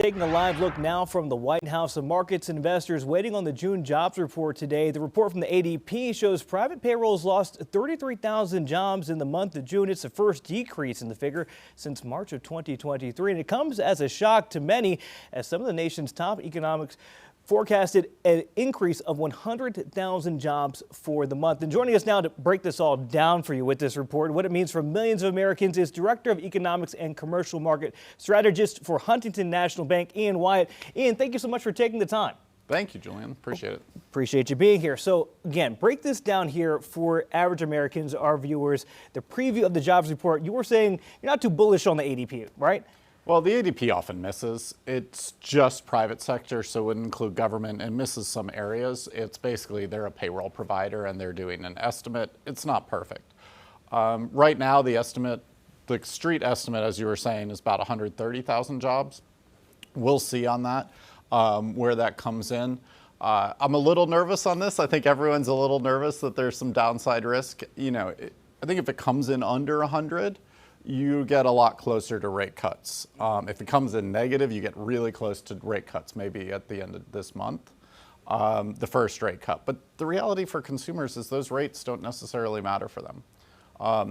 Taking a live look now from the White House, the markets and investors waiting on the June jobs report today. The report from the ADP shows private payrolls lost 33,000 jobs in the month of June. It's the first decrease in the figure since March of 2023. And it comes as a shock to many as some of the nation's top economics forecasted an increase of 100,000 jobs for the month. And joining us now to break this all down for you with this report and what it means for millions of Americans is Director of Economics and Commercial Market Strategist for Huntington National Bank, Ian Wyatt. Ian, thank you so much for taking the time. Thank you, Julian. Appreciate it. Appreciate you being here. So again, break this down here for average Americans, our viewers. The preview of the jobs report, you were saying you're not too bullish on the ADP, right? Well, the ADP often misses. It's just private sector, so it would include government and misses some areas. It's basically they're a payroll provider and they're doing an estimate. It's not perfect. Right now, the street estimate, as you were saying, is about 130,000 jobs. We'll see on that where that comes in. I'm a little nervous on this. I think everyone's a little nervous that there's some downside risk. I think if it comes in under 100, you get a lot closer to rate cuts. If it comes in negative, you get really close to rate cuts, maybe at the end of this month, the first rate cut. But the reality for consumers is those rates don't necessarily matter for them.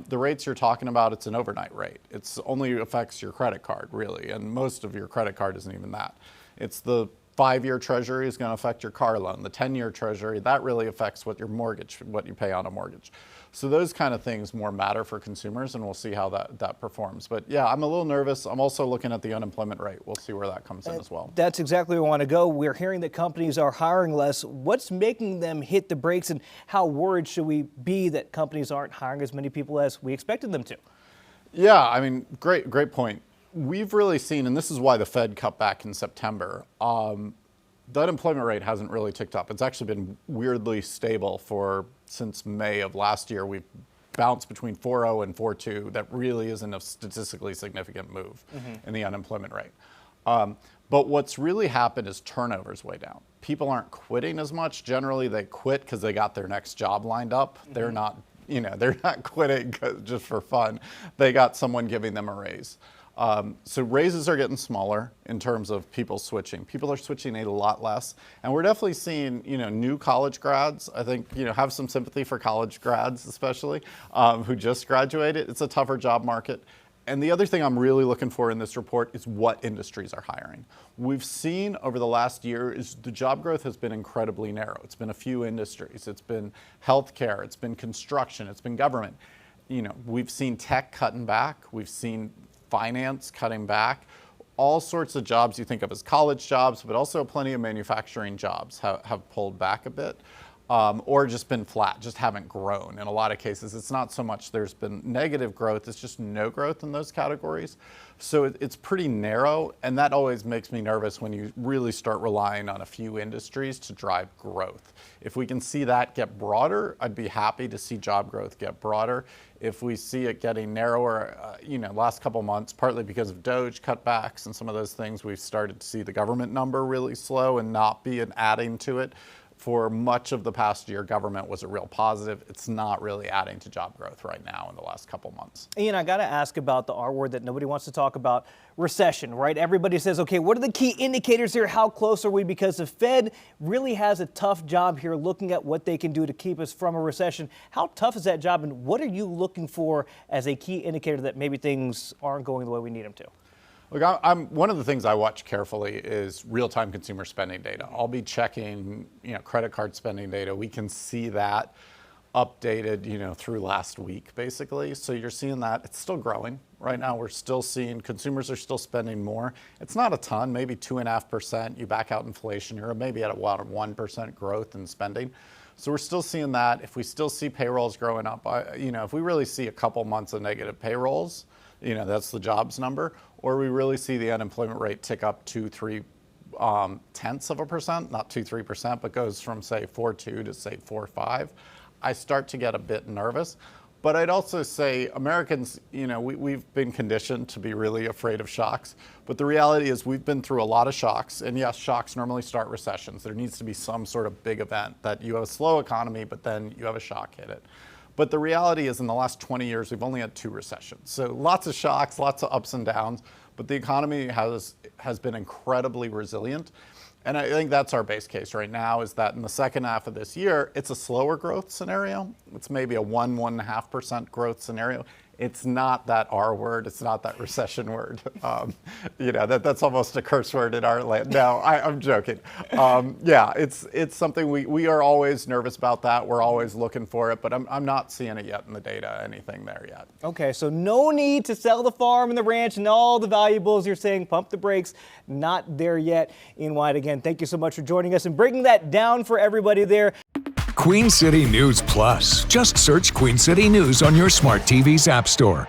The rates you're talking about, it's an overnight rate. It only affects your credit card, really, and most of your credit card isn't even that. It's the 5-year treasury is going to affect your car loan. The 10-year treasury, that really affects what you pay on a mortgage. So those kind of things more matter for consumers, and we'll see how that performs. But yeah, I'm a little nervous. I'm also looking at the unemployment rate. We'll see where that comes in as well. That's exactly where I want to go. We're hearing that companies are hiring less. What's making them hit the brakes, and how worried should we be that companies aren't hiring as many people as we expected them to? Yeah, I mean, great point. We've really seen, and this is why the Fed cut back in September, the unemployment rate hasn't really ticked up. It's actually been weirdly stable since May of last year. We've bounced between 4.0 and 4.2. That really isn't a statistically significant move in the unemployment rate. But what's really happened is turnover's way down. People aren't quitting as much. Generally, they quit because they got their next job lined up. They're not quitting just for fun. They got someone giving them a raise. So raises are getting smaller in terms of people switching. People are switching a lot less, and we're definitely seeing, new college grads. I think, have some sympathy for college grads, especially who just graduated. It's a tougher job market. And the other thing I'm really looking for in this report is what industries are hiring. We've seen over the last year is the job growth has been incredibly narrow. It's been a few industries. It's been healthcare. It's been construction. It's been government. We've seen tech cutting back. We've seen finance cutting back. All sorts of jobs you think of as college jobs, but also plenty of manufacturing jobs have pulled back a bit, or just been flat, just haven't grown. In a lot of cases, it's not so much there's been negative growth, it's just no growth in those categories. So it's pretty narrow, and that always makes me nervous when you really start relying on a few industries to drive growth. If we can see that get broader, I'd be happy to see job growth get broader. If we see it getting narrower, last couple months, partly because of DOGE cutbacks and some of those things, we've started to see the government number really slow and not be an adding to it. For much of the past year, government was a real positive. It's not really adding to job growth right now in the last couple months. Ian, I got to ask about the R word that nobody wants to talk about, recession, right? Everybody says, okay, what are the key indicators here? How close are we? Because the Fed really has a tough job here looking at what they can do to keep us from a recession. How tough is that job, and what are you looking for as a key indicator that maybe things aren't going the way we need them to? Look, one of the things I watch carefully is real-time consumer spending data. I'll be checking, credit card spending data. We can see that updated, through last week, basically. So you're seeing that it's still growing. Right now, we're still seeing consumers are still spending more. It's not a ton, maybe 2.5%. You back out inflation, you're maybe at about 1% growth in spending. So we're still seeing that. If we still see payrolls growing up, if we really see a couple months of negative payrolls, that's the jobs number, or we really see the unemployment rate tick up 2-3 tenths of a percent, not 2-3%, but goes from say 4.2 to say 4.5, I start to get a bit nervous. But I'd also say Americans, we've been conditioned to be really afraid of shocks. But the reality is we've been through a lot of shocks. And yes, shocks normally start recessions. There needs to be some sort of big event that you have a slow economy, but then you have a shock hit it. But the reality is in the last 20 years, we've only had 2 recessions. So lots of shocks, lots of ups and downs. but the economy has been incredibly resilient. And I think that's our base case right now, is that in the second half of this year, it's a slower growth scenario. It's maybe a 1.5% growth scenario. It's not that R word. It's not that recession word. That's almost a curse word in our land. No, I'm joking. It's something we are always nervous about that. We're always looking for it, but I'm not seeing it yet in the data, anything there yet. Okay, so no need to sell the farm and the ranch and all the valuables. You're saying pump the brakes. Not there yet. Ian White, again, thank you so much for joining us and breaking that down for everybody there. Queen City News Plus. Just search Queen City News on your smart TV's app store.